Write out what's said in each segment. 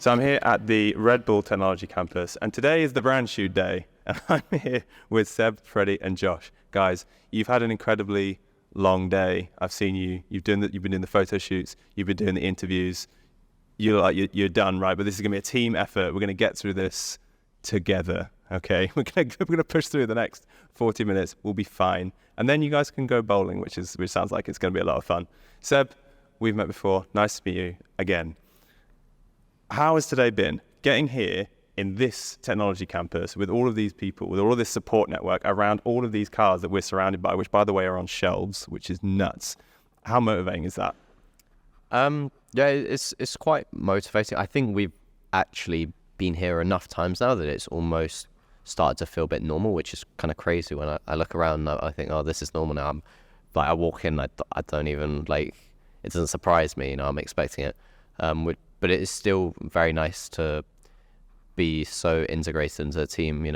So I'm here at the Red Bull Technology Campus, and today is the brand shoot day. And I'm here with Seb, Freddie, and Josh. Guys, you've had an incredibly long day. I've seen you. You've been doing the photo shoots. You've been doing the interviews. You're done, right? But this is gonna be a team effort. We're gonna get through this together. Okay, we're gonna push through the next 40 minutes. We'll be fine, and then you guys can go bowling, which sounds like it's gonna be a lot of fun. Seb, we've met before. Nice to meet you again. How has today been? Getting here in this technology campus with all of these people, with all of this support network around all of these cars that we're surrounded by, which by the way are on shelves, which is nuts. How motivating is that? Yeah, it's quite motivating. I think we've actually been here enough times now that it's almost started to feel a bit normal, which is kind of crazy. When I look around and I think, oh, this is normal now. I walk in, I don't even it doesn't surprise me. I'm expecting it. But it is still very nice to be so integrated into the team.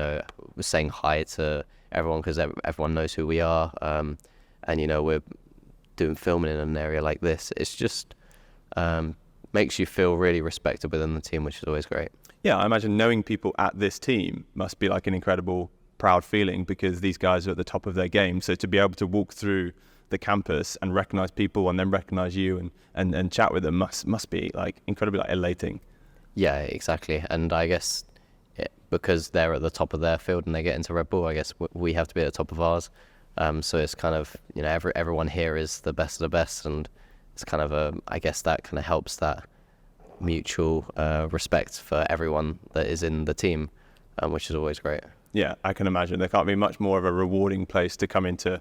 Saying hi to everyone because everyone knows who we are. And we're doing filming in an area like this. It's just makes you feel really respected within the team, which is always great. Yeah, I imagine knowing people at this team must be like an incredible, proud feeling because these guys are at the top of their game. So to be able to walk through the campus and recognize people and then recognize you and chat with them must be like incredibly elating. Yeah, exactly. And I guess because they're at the top of their field and they get into Red Bull, I guess we have to be at the top of ours. So it's kind of, everyone here is the best of the best, and it's kind of I guess that kind of helps that mutual respect for everyone that is in the team, which is always great. Yeah, I can imagine. There can't be much more of a rewarding place to come into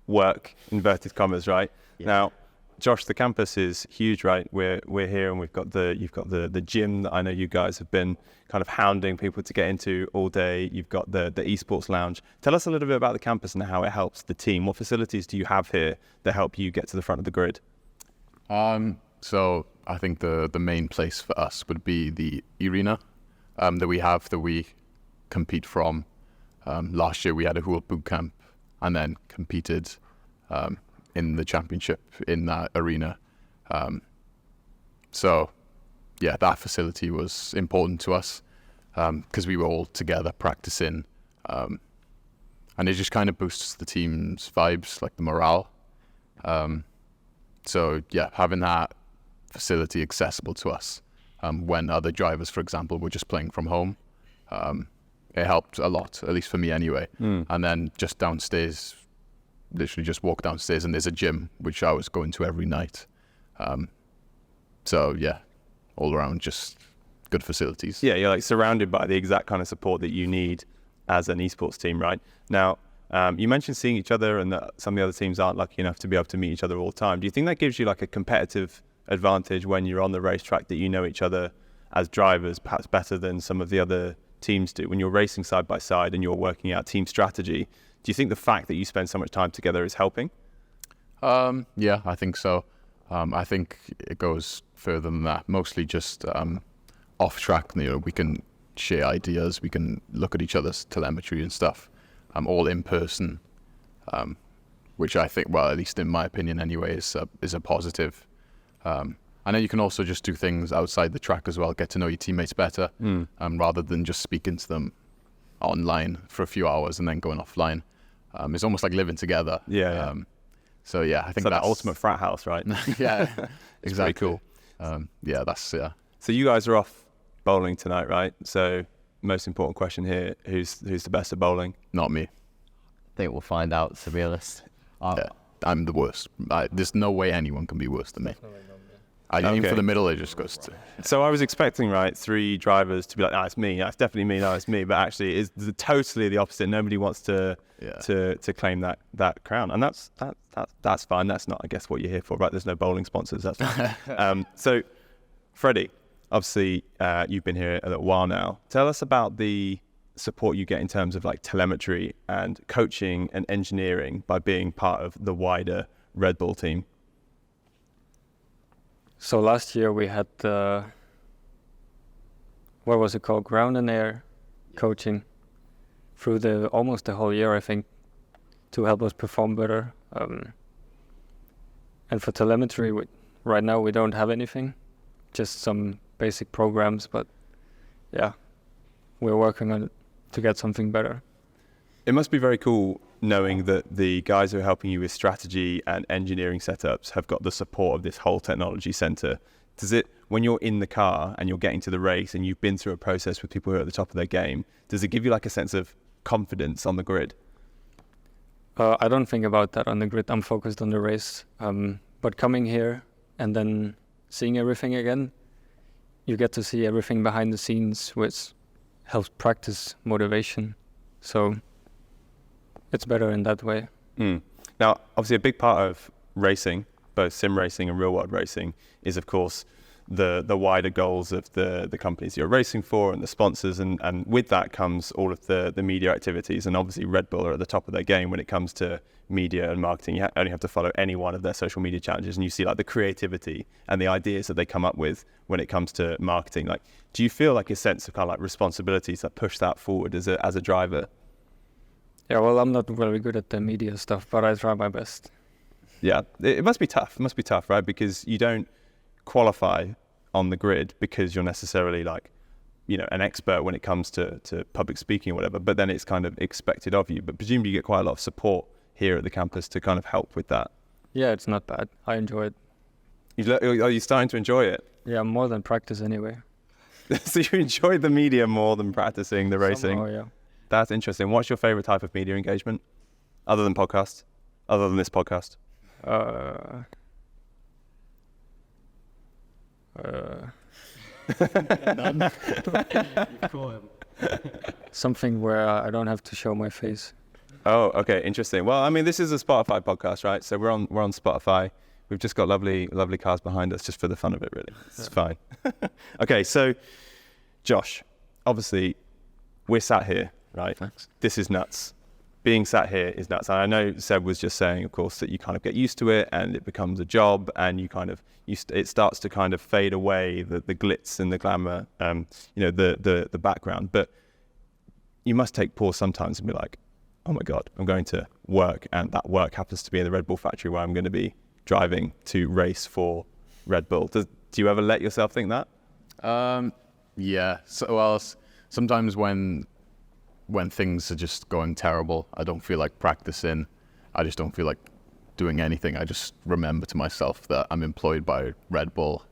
work, inverted commas, right? Yeah. Now, Josh, the campus is huge, right? We're here and you've got the gym that I know you guys have been kind of hounding people to get into all day. You've got the esports lounge. Tell us a little bit about the campus and how it helps the team. What facilities do you have here that help you get to the front of the grid? So I think the main place for us would be the arena that we compete from. Last year we had a Huel boot camp and then competed in the championship in that arena. So yeah, that facility was important to us because we were all together practicing, and it just kind of boosts the team's vibes, like the morale. So yeah, having that facility accessible to us when other drivers, for example, were just playing from home, it helped a lot, at least for me anyway. And then just downstairs, literally just walk downstairs and there's a gym, which I was going to every night. So yeah, all around just good facilities. Yeah, you're surrounded by the exact kind of support that you need as an esports team, right? Now, you mentioned seeing each other and that some of the other teams aren't lucky enough to be able to meet each other all the time. Do you think that gives you a competitive advantage when you're on the racetrack, that you know each other as drivers perhaps better than some of the other teams do? When you're racing side by side and you're working out team strategy, do you think the fact that you spend so much time together is helping? Yeah, I think so. I think it goes further than that. Mostly just off track. We can share ideas. We can look at each other's telemetry and stuff. All in person, which I think, well, at least in my opinion anyway, is a positive. And then you can also just do things outside the track as well, get to know your teammates better, rather than just speaking to them online for a few hours and then going offline. It's almost like living together. Yeah. So yeah, I think that's the ultimate frat house, right? Yeah, exactly. Cool. Yeah. So you guys are off bowling tonight, right? So most important question here: who's the best at bowling? Not me. I think we'll find out, to be honest. Yeah, I'm the worst. There's no way anyone can be worse than me. I aim for the middle, it just goes to... So I was expecting, three drivers to be like, no, it's me. It's definitely me. No, it's me. But actually, it's totally the opposite. Nobody wants to claim that crown, and that's fine. That's not, I guess, what you're here for, right? There's no bowling sponsors. That's fine. So, Freddie, obviously, you've been here a little while now. Tell us about the support you get in terms of telemetry and coaching and engineering by being part of the wider Red Bull team. So last year we had what was it called? Ground and air coaching through almost the whole year, I think, to help us perform better. And for telemetry, right now we don't have anything, just some basic programs, but yeah, we're working on it to get something better. It must be very cool knowing that the guys who are helping you with strategy and engineering setups have got the support of this whole technology center. Does it, when you're in the car and you're getting to the race and you've been through a process with people who are at the top of their game, does it give you like a sense of confidence on the grid? I don't think about that on the grid. I'm focused on the race. But coming here and then seeing everything again, you get to see everything behind the scenes, which helps practice motivation. So it's better in that way. Now, obviously a big part of racing, both sim racing and real world racing, is of course the wider goals of the companies you're racing for and the sponsors, and with that comes all of the media activities, and obviously Red Bull are at the top of their game when it comes to media and marketing. You only have to follow any one of their social media challenges and you see like the creativity and the ideas that they come up with when it comes to marketing. Like, do you feel like a sense of kind of like responsibilities that push that forward as a driver? Yeah, well, I'm not very good at the media stuff, but I try my best. Yeah, it must be tough. It must be tough, right? Because you don't qualify on the grid because you're necessarily like, you know, an expert when it comes to public speaking or whatever, but then it's kind of expected of you. But presumably you get quite a lot of support here at the campus to kind of help with that. Yeah, it's not bad. I enjoy it. Are you starting to enjoy it? Yeah, more than practice anyway. So you enjoy the media more than practicing the racing? Somehow, yeah. That's interesting. What's your favorite type of media engagement other than podcasts, other than this podcast? None. Something where I don't have to show my face. Oh, okay, interesting. Well, I mean, this is a Spotify podcast, right? So we're on Spotify. We've just got lovely cars behind us, just for the fun of it, really. It's fine. Okay, so Josh, obviously, we're sat here, right? Thanks. This is nuts. Being sat here is nuts. And I know Seb was just saying, of course, that you kind of get used to it and it becomes a job, and you kind of it starts to kind of fade away, the glitz and the glamour, the background. But you must take pause sometimes and be like, oh my God, I'm going to work, and that work happens to be in the Red Bull factory where I'm going to be driving to race for Red Bull. Do you ever let yourself think that? Yeah. So, well, sometimes when things are just going terrible, I don't feel like practicing. I just don't feel like doing anything. I just remember to myself that I'm employed by Red Bull.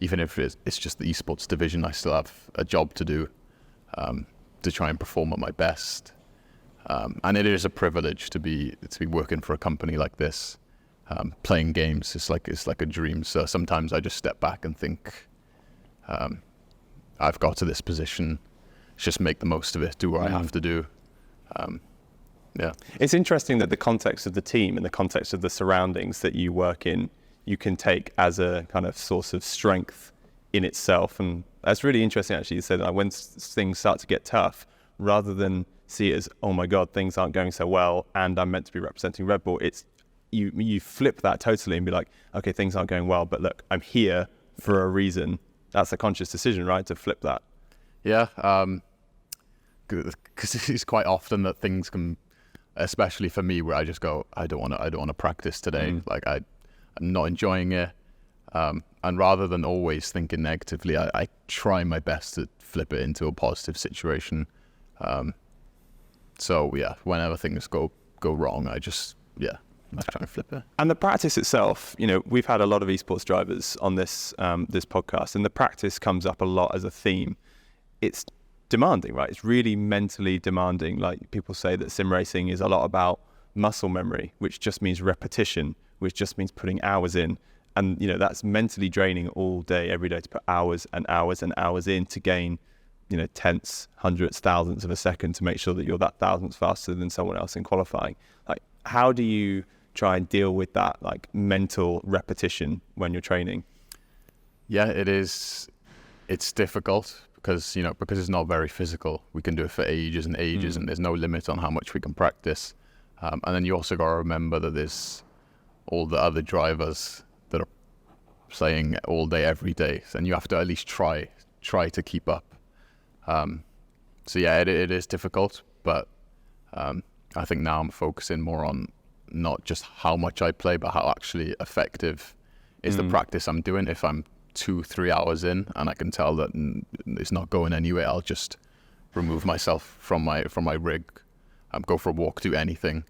Even if it's just the esports division, I still have a job to do to try and perform at my best. And it is a privilege to be working for a company like this, playing games. It's like a dream. So sometimes I just step back and think, I've got to this position. Just make the most of it. Do what I have to do. Yeah. It's interesting that the context of the team and the context of the surroundings that you work in, you can take as a kind of source of strength in itself. And that's really interesting, actually. You said that when things start to get tough, rather than see it as, oh my God, things aren't going so well and I'm meant to be representing Red Bull, it's you flip that totally and be like, okay, things aren't going well, but look, I'm here for a reason. That's a conscious decision, right? To flip that. Yeah. Because it's quite often that things can, especially for me, where I just go, I don't want to practice today. Like I'm not enjoying it. And rather than always thinking negatively, I try my best to flip it into a positive situation. So yeah, whenever things go wrong, I try and flip it. And the practice itself, we've had a lot of esports drivers on this podcast, and the practice comes up a lot as a theme. It's demanding, right? It's really mentally demanding. Like, people say that sim racing is a lot about muscle memory, which just means repetition, which just means putting hours in. And, that's mentally draining all day, every day, to put hours and hours and hours in to gain, tenths, hundredths, thousandths of a second to make sure that you're that thousandth faster than someone else in qualifying. Like, how do you try and deal with that, like, mental repetition when you're training? Yeah, it is. It's difficult because it's not very physical. We can do it for ages and ages, and there's no limit on how much we can practice. And then you also got to remember that there's all the other drivers that are playing all day, every day, and you have to at least try to keep up. So yeah, it is difficult, but I think now I'm focusing more on not just how much I play, but how actually effective is the practice I'm doing. If I'm 2-3 hours in and I can tell that it's not going anywhere, I'll just remove myself from my rig, go for a walk, do anything.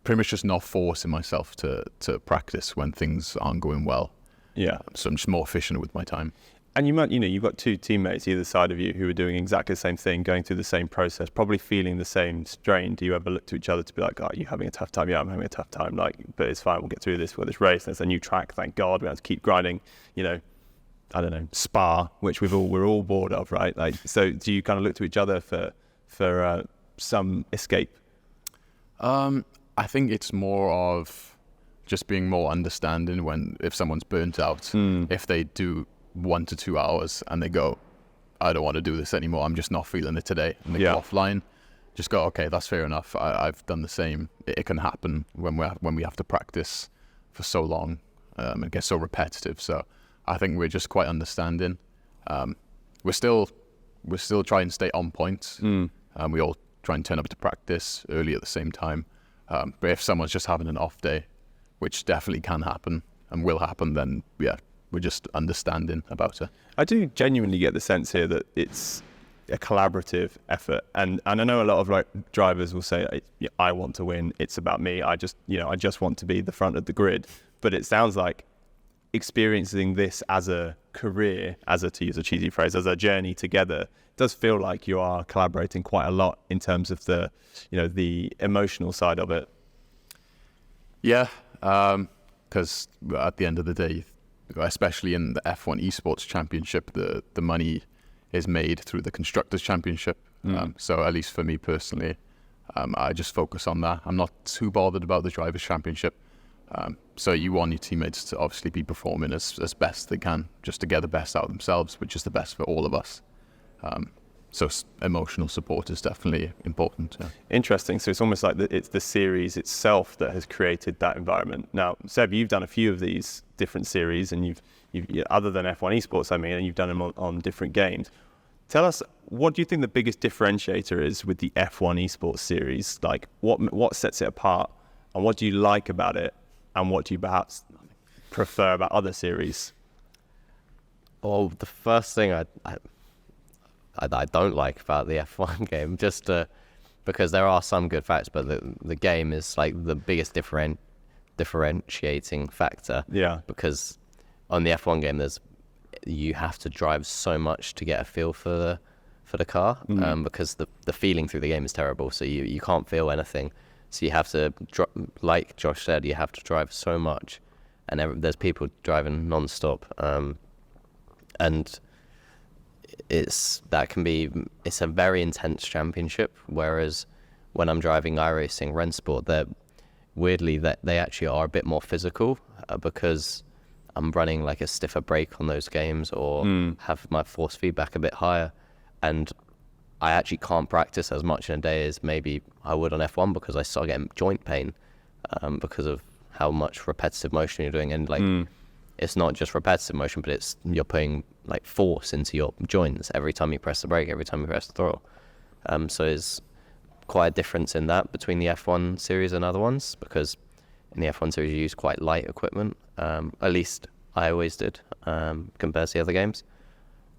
Pretty much just not forcing myself to practice when things aren't going well. Yeah. So I'm just more efficient with my time. And you've got two teammates either side of you who are doing exactly the same thing, going through the same process, probably feeling the same strain. Do you ever look to each other to be like, "Oh, are you having a tough time?" "Yeah, I'm having a tough time." Like, but it's fine. We'll get through this. We've got this race. There's a new track. Thank God. We have to keep grinding. I don't know, Spa, which we're all bored of, right? Like, so do you kind of look to each other for some escape? I think it's more of just being more understanding if someone's burnt out, if they do 1 to 2 hours and they go, "I don't want to do this anymore, I'm just not feeling it today," and they go offline, just go, "Okay, that's fair enough. I've done the same." It can happen when we have to practice for so long, and get so repetitive. So I think we're just quite understanding. We're still trying to stay on point. We all try and turn up to practice early at the same time. But if someone's just having an off day, which definitely can happen and will happen, then we're just understanding about it. I do genuinely get the sense here that it's a collaborative effort, and I know a lot of like drivers will say, "I want to win. It's about me. I just want to be the front of the grid." But it sounds like experiencing this as a career, to use a cheesy phrase, as a journey together, does feel like you are collaborating quite a lot in terms of the emotional side of it. Yeah, because at the end of the day, especially in the F1 Esports Championship, the money is made through the Constructors Championship. So at least for me personally, I just focus on that. I'm not too bothered about the Drivers' Championship. So you want your teammates to obviously be performing as best they can, just to get the best out of themselves, which is the best for all of us. So emotional support is definitely important. Yeah. Interesting. So it's almost like it's the series itself that has created that environment. Now, Seb, you've done a few of these different series, and you've other than F1 Esports, and you've done them on different games. Tell us, what do you think the biggest differentiator is with the F1 Esports series? Like, what sets it apart, and what do you like about it, and what do you perhaps prefer about other series? Well, the first thing I don't like about the F1 game, just because there are some good facts, but the game is like the biggest differentiating factor. Yeah. Because on the F1 game, you have to drive so much to get a feel for the car, because the feeling through the game is terrible. So you can't feel anything. So you have to, like Josh said, you have to drive so much, and there's people driving non-stop, and it's a very intense championship. Whereas when I'm driving iRacing, Rennsport, they actually are a bit more physical, because I'm running like a stiffer brake on those games, or have my force feedback a bit higher, and I actually can't practice as much in a day as maybe I would on F1, because I start getting joint pain because of how much repetitive motion you're doing. And it's not just repetitive motion, but you're putting like force into your joints every time you press the brake, every time you press the throttle. So there's quite a difference in that between the F1 series and other ones, because in the F1 series you use quite light equipment, at least I always did, compared to the other games.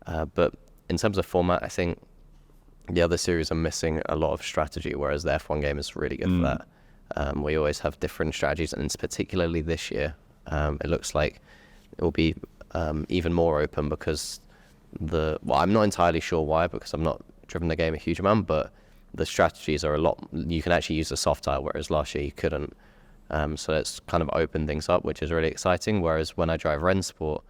But in terms of format, I think the other series are missing a lot of strategy, whereas the F1 game is really good for that. We always have different strategies, and particularly this year, it looks like it will be even more open, because I'm not entirely sure why, because I've not driven the game a huge amount, but the strategies are a lot. You can actually use the soft tire, whereas last year you couldn't. So it's kind of opened things up, which is really exciting. Whereas when I drive Rennsport,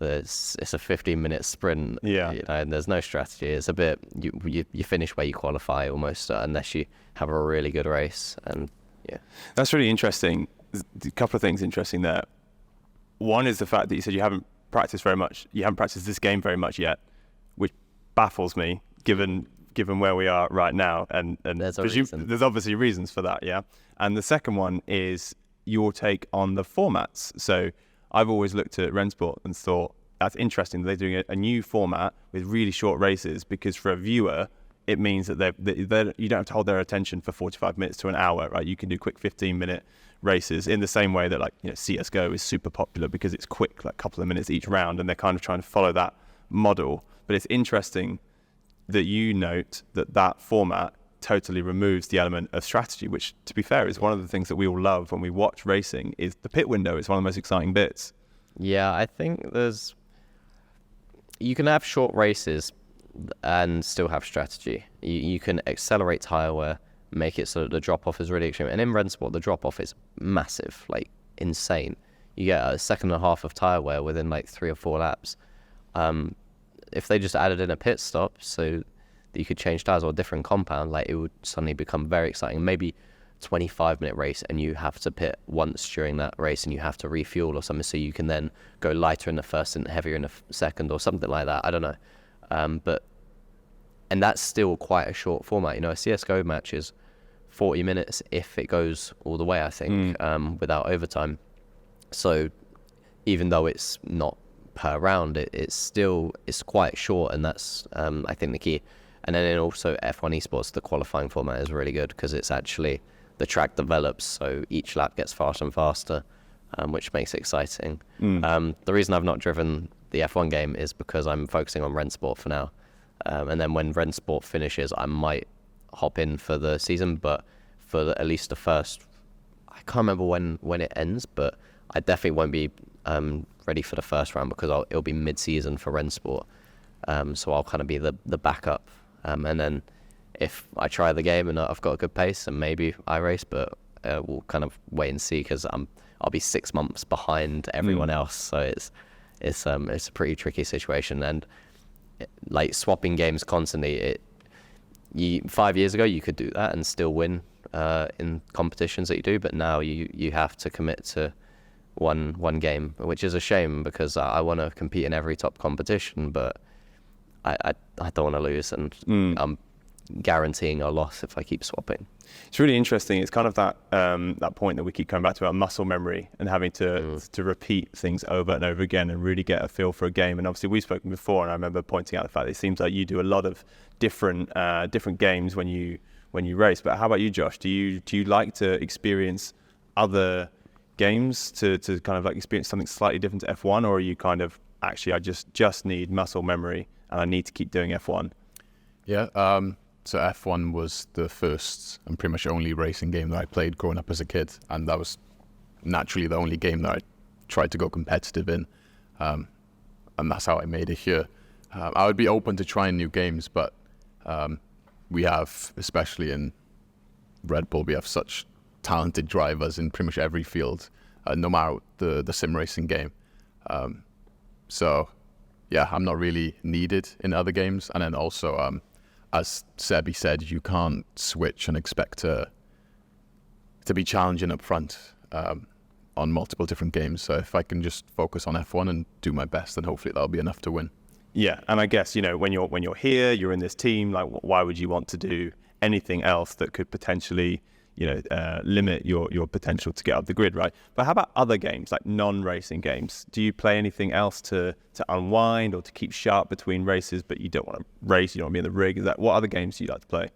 it's a 15-minute sprint, and there's no strategy. It's a bit, you finish where you qualify almost, unless you have a really good race. And that's really interesting. A couple of things interesting there. One is the fact that you said you haven't practiced very much. You haven't practiced this game very much yet, which baffles me, given where we are right now. And there's obviously reasons for that, yeah. And the second one is your take on the formats. So I've always looked at Rennsport and thought, that's interesting that they're doing a new format with really short races, because for a viewer, it means that you don't have to hold their attention for 45 minutes to an hour, right? You can do quick 15-minute races in the same way that like, you know, CSGO is super popular because it's quick, like a couple of minutes each round, and they're kind of trying to follow that model. But it's interesting that you note that format totally removes the element of strategy, which, to be fair, is one of the things that we all love when we watch racing. Is the pit window. It's one of the most exciting bits. Yeah, I think you can have short races and still have strategy. You can accelerate tire wear, make it so that the drop off is really extreme. And in Rennsport, the drop off is massive, like insane. You get a second and a half of tire wear within like 3 or 4 laps. If they just added in a pit stop so that you could change tires or a different compound, like it would suddenly become very exciting. Maybe 25-minute race and you have to pit once during that race and you have to refuel or something, so you can then go lighter in the first and heavier in the second or something like that. I don't know. And that's still quite a short format. You know, a CSGO match is 40 minutes if it goes all the way, I think, without overtime. So even though it's not per round, it's quite short, and that's I think the key. And then also F1 Esports, the qualifying format is really good because it's actually the track develops, so each lap gets faster and faster, which makes it exciting. The reason I've not driven the F1 game is because I'm focusing on Rennsport for now. And then when Rennsport finishes, I might hop in for the season, but for at least the first, I can't remember when it ends, but I definitely won't be ready for the first round because it'll be mid-season for Rennsport. So I'll kind of be the backup. And then if I try the game and I've got a good pace, and maybe I race, but we'll kind of wait and see because I'll be 6 months behind everyone else. So it's a pretty tricky situation. And like swapping games constantly, 5 years ago you could do that and still win in competitions that you do, but now you have to commit to one game, which is a shame because I want to compete in every top competition, but I don't want to lose, and I'm guaranteeing a loss if I keep swapping. It's really interesting. It's kind of that point that we keep coming back to, our muscle memory and having to repeat things over and over again and really get a feel for a game. And obviously we've spoken before, and I remember pointing out the fact that it seems like you do a lot of different games when you race. But how about you, Josh? Do you like to experience other games to kind of like experience something slightly different to F1, or are you kind of actually I just need muscle memory and I need to keep doing F1? Yeah. So F1 was the first and pretty much only racing game that I played growing up as a kid, and that was naturally the only game that I tried to go competitive in, and that's how I made it here. I would be open to trying new games, but we have, especially in Red Bull, we have such talented drivers in pretty much every field, no matter the sim racing game. So yeah, I'm not really needed in other games. And then also, as Sebi said, you can't switch and expect to be challenging up front on multiple different games. So if I can just focus on F1 and do my best, then hopefully that'll be enough to win. Yeah, and I guess, you know, when you're here, you're in this team, like why would you want to do anything else that could potentially, you know, limit your potential to get up the grid, right? But how about other games, like non-racing games? Do you play anything else to unwind or to keep sharp between races, but you don't want to race, you don't want to be in the rig? What other games do you like to play?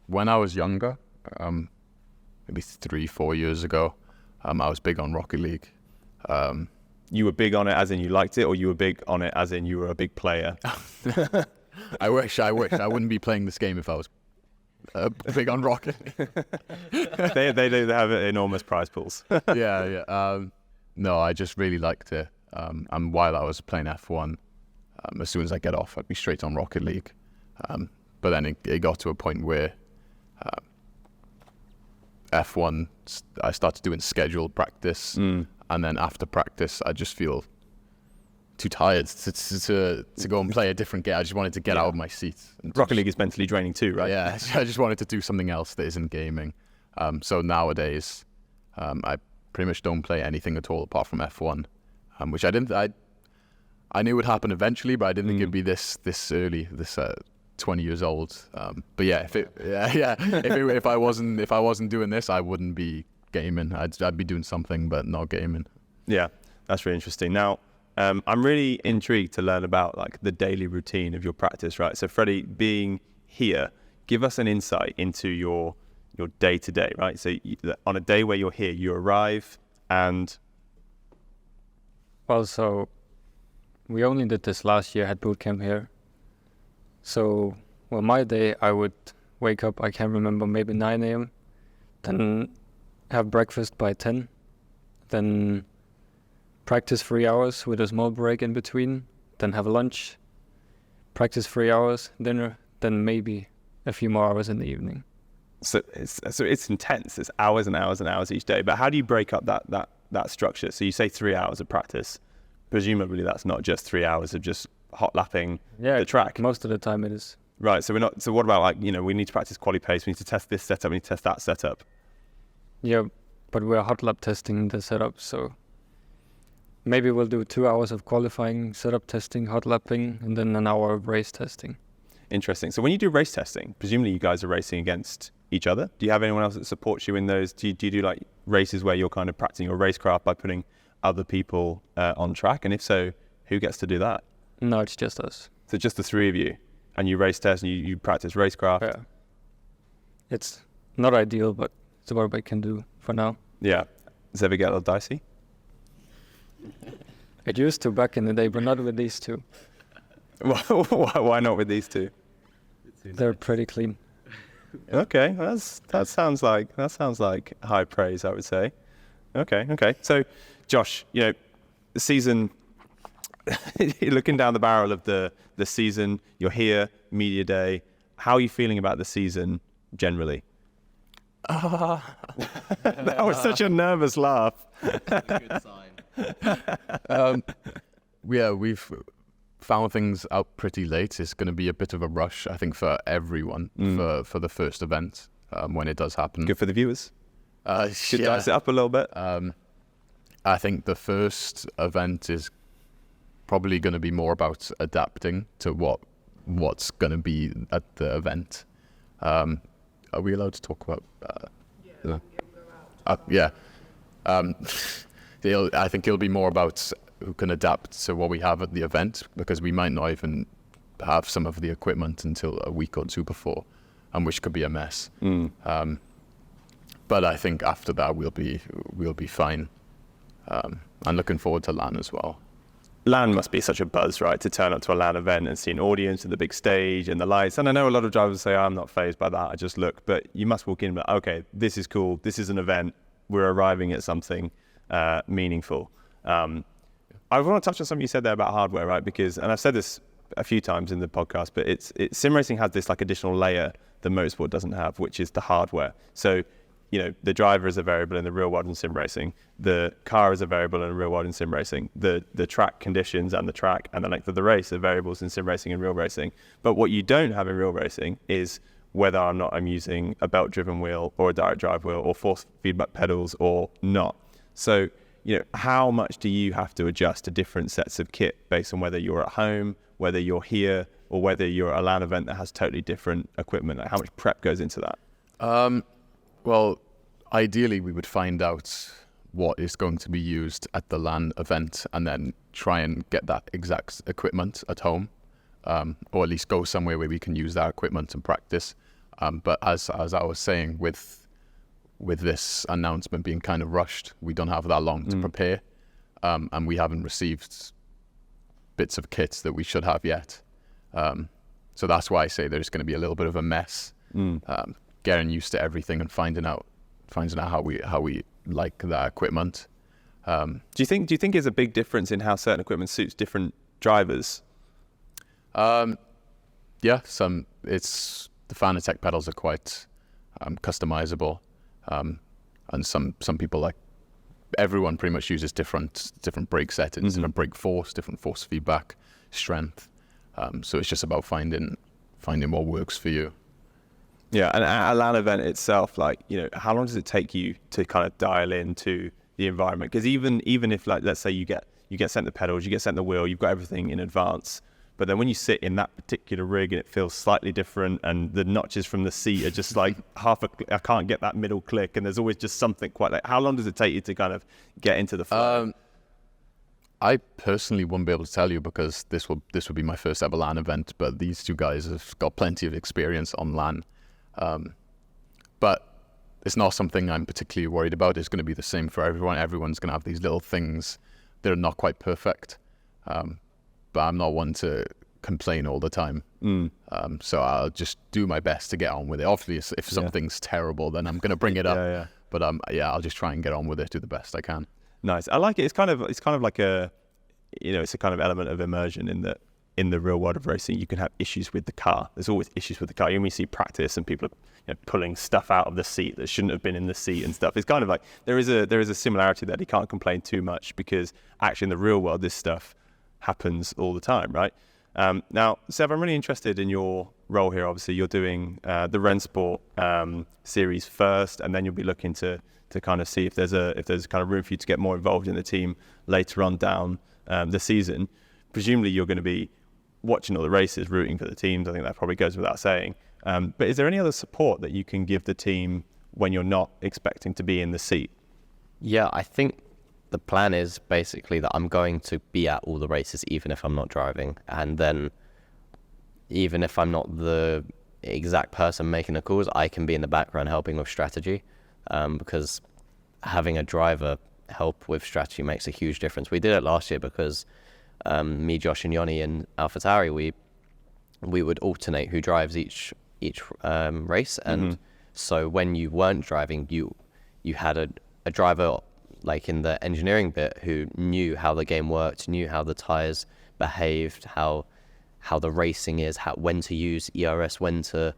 When I was younger, maybe 3-4 years ago, I was big on Rocket League. You were big on it as in you liked it, or you were big on it as in you were a big player? I wish. I wouldn't be playing this game if I was big on Rocket. they do have enormous prize pools. Yeah. No, I just really liked it. And while I was playing F1, as soon as I get off, I'd be straight on Rocket League. But then it got to a point where F1, I started doing scheduled practice, and then after practice, I just feel too tired to go and play a different game. I just wanted to get out of my seat. Rocket League is mentally draining too, right? Yeah, I just wanted to do something else that isn't gaming. So nowadays, I pretty much don't play anything at all apart from F1, which I knew would happen eventually, but I didn't think it'd be this early, this 20 years old. But yeah, if I wasn't doing this, I wouldn't be gaming. I'd be doing something, but not gaming. Yeah, that's really interesting. Now, I'm really intrigued to learn about like the daily routine of your practice, right? So Freddie, being here, give us an insight into your your day to day, right? So on a day where you're here, you arrive and Well, so we only did this last year, had boot camp here. So, well, my day, I would wake up, I can't remember, maybe 9 a.m., then have breakfast by 10, then practice 3 hours with a small break in between, then have lunch, practice 3 hours, dinner, then maybe a few more hours in the evening. so it's intense. It's hours and hours and hours each day. But how do you break up that structure? So you say 3 hours of practice. Presumably that's not just 3 hours of just hot lapping the track. Most of the time it is. Right. So what about, like, we need to practice quali pace. We need to test this setup. We need to test that setup. Yeah, but we're hot lap testing the setup, so maybe we'll do 2 hours of qualifying, setup testing, hot lapping, and then an hour of race testing. Interesting. So when you do race testing, presumably you guys are racing against each other. Do you have anyone else that supports you in those? Do you do like races where you're kind of practicing your racecraft by putting other people on track? And if so, who gets to do that? No, it's just us. So just the three of you, and you race test and you practice racecraft. Yeah. It's not ideal, but it's what we can do for now. Yeah. Does it ever get a little dicey? It used to back in the day, but not with these two. Why not with these two? They're pretty clean. Okay, that sounds like high praise, I would say. Okay. So, Josh, the season. You're looking down the barrel of the season. You're here, media day. How are you feeling about the season generally? That was such a nervous laugh. That's a good sign. Yeah, we've found things out pretty late. It's going to be a bit of a rush, I think, for everyone for the first event when it does happen. Good for the viewers. Should Yeah. dice it up a little bit. I think the first event is probably going to be more about adapting to what's going to be at the event. Are we allowed to talk about? Yeah. I think it'll be more about who can adapt to what we have at the event, because we might not even have some of the equipment until a week or two before, and which could be a mess. But I think after that we'll be fine. I'm looking forward to LAN as well. LAN must be such a buzz, right? To turn up to a LAN event and see an audience and the big stage and the lights. And I know a lot of drivers say, I'm not fazed by that, I just look. But you must walk in and be like, okay, this is cool. This is an event. We're arriving at something meaningful. I want to touch on something you said there about hardware, right? Because, and I've said this a few times in the podcast, but sim racing has this like additional layer that motorsport doesn't have, which is the hardware. So, the driver is a variable in the real world in sim racing. The car is a variable in the real world in sim racing. The track conditions and the track and the length of the race are variables in sim racing and real racing. But what you don't have in real racing is whether or not I'm using a belt-driven wheel or a direct drive wheel or force feedback pedals or not. So, how much do you have to adjust to different sets of kit based on whether you're at home, whether you're here, or whether you're at a LAN event that has totally different equipment? Like, how much prep goes into that? Well, ideally we would find out what is going to be used at the LAN event and then try and get that exact equipment at home, or at least go somewhere where we can use that equipment and practice. But as I was saying, with this announcement being kind of rushed, we don't have that long to prepare, and we haven't received bits of kits that we should have yet. So that's why I say there's going to be a little bit of a mess, getting used to everything and finding out how we like that equipment. Do you think there's a big difference in how certain equipment suits different drivers? Yeah, it's the Fanatec pedals are quite customizable, and some people, like everyone, pretty much uses different brake settings, different brake force, different force feedback, strength. So it's just about finding what works for you. Yeah, and at a LAN event itself, like, how long does it take you to kind of dial into the environment? Because even if, like, let's say you get sent the pedals, you get sent the wheel, you've got everything in advance, but then when you sit in that particular rig and it feels slightly different, and the notches from the seat are just like I can't get that middle click, and there's always just something quite like. How long does it take you to kind of get into the flow? I personally wouldn't be able to tell you, because this would be my first ever LAN event, but these two guys have got plenty of experience on LAN. But it's not something I'm particularly worried about. It's going to be the same for everyone. Everyone's going to have these little things that are not quite perfect. But I'm not one to complain all the time. So I'll just do my best to get on with it. Obviously, if something's terrible, then I'm going to bring it up. But I'll just try and get on with it, do the best I can. Nice. I like it. It's kind of like a, it's a kind of element of immersion in that in the real world of racing, you can have issues with the car. There's always issues with the car. You see practice and people are pulling stuff out of the seat that shouldn't have been in the seat and stuff. It's kind of like there is a similarity there. You can't complain too much because actually in the real world, this stuff happens all the time, right? Now, Seb, I'm really interested in your role here. Obviously, you're doing the Rennsport series first, and then you'll be looking to kind of see if there's kind of room for you to get more involved in the team later on down the season. Presumably, you're going to be watching all the races, rooting for the teams. I think that probably goes without saying. But is there any other support that you can give the team when you're not expecting to be in the seat? Yeah, I think the plan is basically that I'm going to be at all the races, even if I'm not driving. And then even if I'm not the exact person making the calls, I can be in the background helping with strategy, because having a driver help with strategy makes a huge difference. We did it last year because me, Josh, and Yoni in AlphaTauri, we would alternate who drives each race, and so when you weren't driving, you had a driver like in the engineering bit who knew how the game worked, knew how the tires behaved, how the racing is, when to use ERS, when to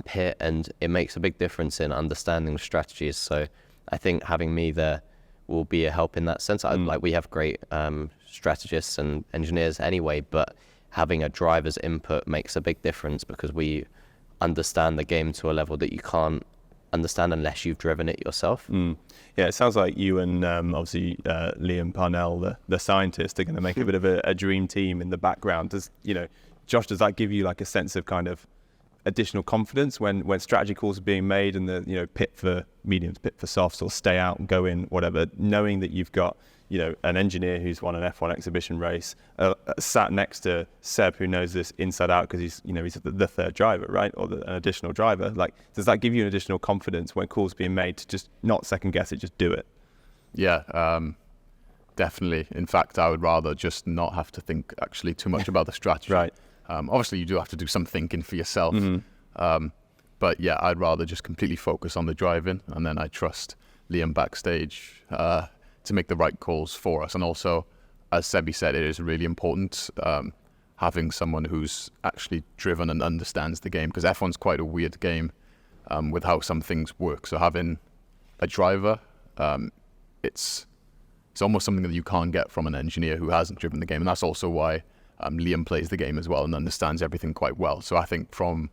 pit, and it makes a big difference in understanding the strategies. So I think having me there will be a help in that sense. Like we have great strategists and engineers anyway, but having a driver's input makes a big difference because we understand the game to a level that you can't understand unless you've driven it yourself. Yeah, it sounds like you and obviously Liam Parnell, the scientist, are going to make a bit of a dream team in the background. Josh, does that give you like a sense of kind of additional confidence when strategy calls are being made and the pit for mediums, pit for softs, or stay out and go in, whatever, knowing that you've got an engineer who's won an F1 exhibition race sat next to Seb, who knows this inside out because he's the third driver, right, or an additional driver? Like, does that give you an additional confidence when calls are being made to just not second guess it, just do it? Yeah, definitely. In fact, I would rather just not have to think actually too much about the strategy. Right. Obviously, you do have to do some thinking for yourself. But yeah, I'd rather just completely focus on the driving, and then I trust Liam backstage to make the right calls for us. And also, as Sebi said, it is really important having someone who's actually driven and understands the game, because F1's quite a weird game with how some things work. So having a driver, it's almost something that you can't get from an engineer who hasn't driven the game. And that's also why Liam plays the game as well and understands everything quite well. So I think from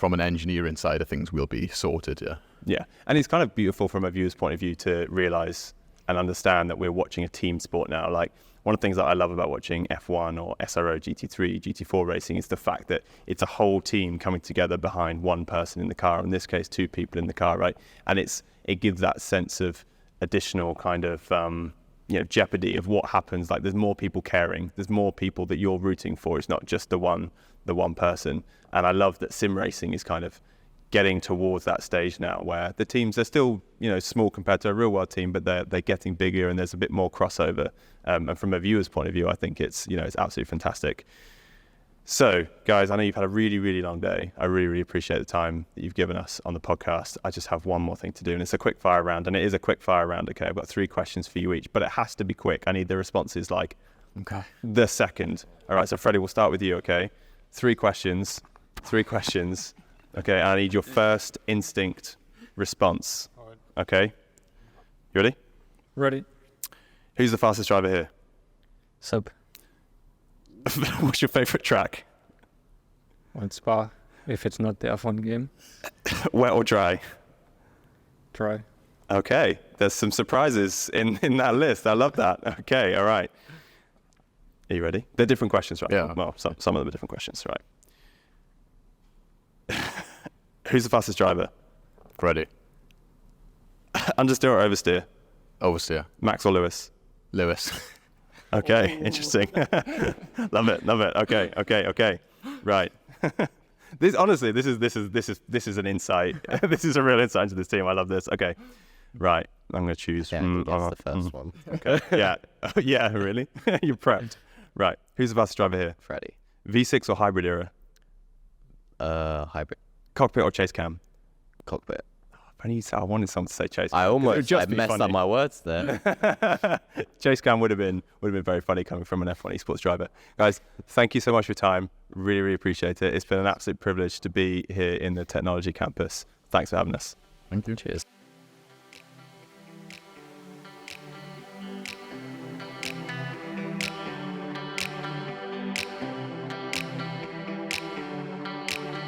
an engineering side of things, we'll be sorted. Yeah, and it's kind of beautiful from a viewer's point of view to realise and understand that we're watching a team sport now. Like, one of the things that I love about watching F1 or SRO, GT3, GT4 racing is the fact that it's a whole team coming together behind one person in the car, in this case, two people in the car, right? And it gives that sense of additional kind of jeopardy of what happens. Like, there's more people caring, there's more people that you're rooting for. It's not just the one person. And I love that sim racing is kind of getting towards that stage now where the teams are still small compared to a real world team, but they're getting bigger and there's a bit more crossover. And from a viewer's point of view, I think it's it's absolutely fantastic. So guys, I know you've had a really, really long day. I really, really appreciate the time that you've given us on the podcast. I just have one more thing to do, and it's a quick fire round, and it is a quick fire round. Okay, I've got 3 questions for you each, but it has to be quick. I need the responses like the second. All right, so Freddie, we'll start with you. Okay, 3 questions. Okay, I need your first instinct response. All right. Okay, you ready? Ready. Who's the fastest driver here? Sub. What's your favourite track? Well, it's Spa, if it's not the F1 game. Wet or dry? Try. Okay, there's some surprises in that list. I love that. Okay, all right. Are you ready? They're different questions, right? Yeah. Well, some of them are different questions, right? Who's the fastest driver? Ready. Understeer or oversteer? Oversteer. Max or Lewis? Lewis. Okay, interesting. Love it. Okay. Right. This honestly, this is an insight. This is a real insight into this team. I love this. Okay, right. I'm going to choose. Yeah, he gets the first one. Okay. Yeah. Yeah. Really? You're prepped. Right. Who's the fastest driver here? Freddie. V6 or hybrid era? Hybrid. Cockpit or chase cam? Cockpit. I wanted someone to say chase cam. I almost just be messed funny. up my words there. Chase cam would have been very funny coming from an F1 esports driver. Guys, thank you so much for your time. Really, really appreciate it. It's been an absolute privilege to be here in the technology campus. Thanks for having us. Thank you. Cheers.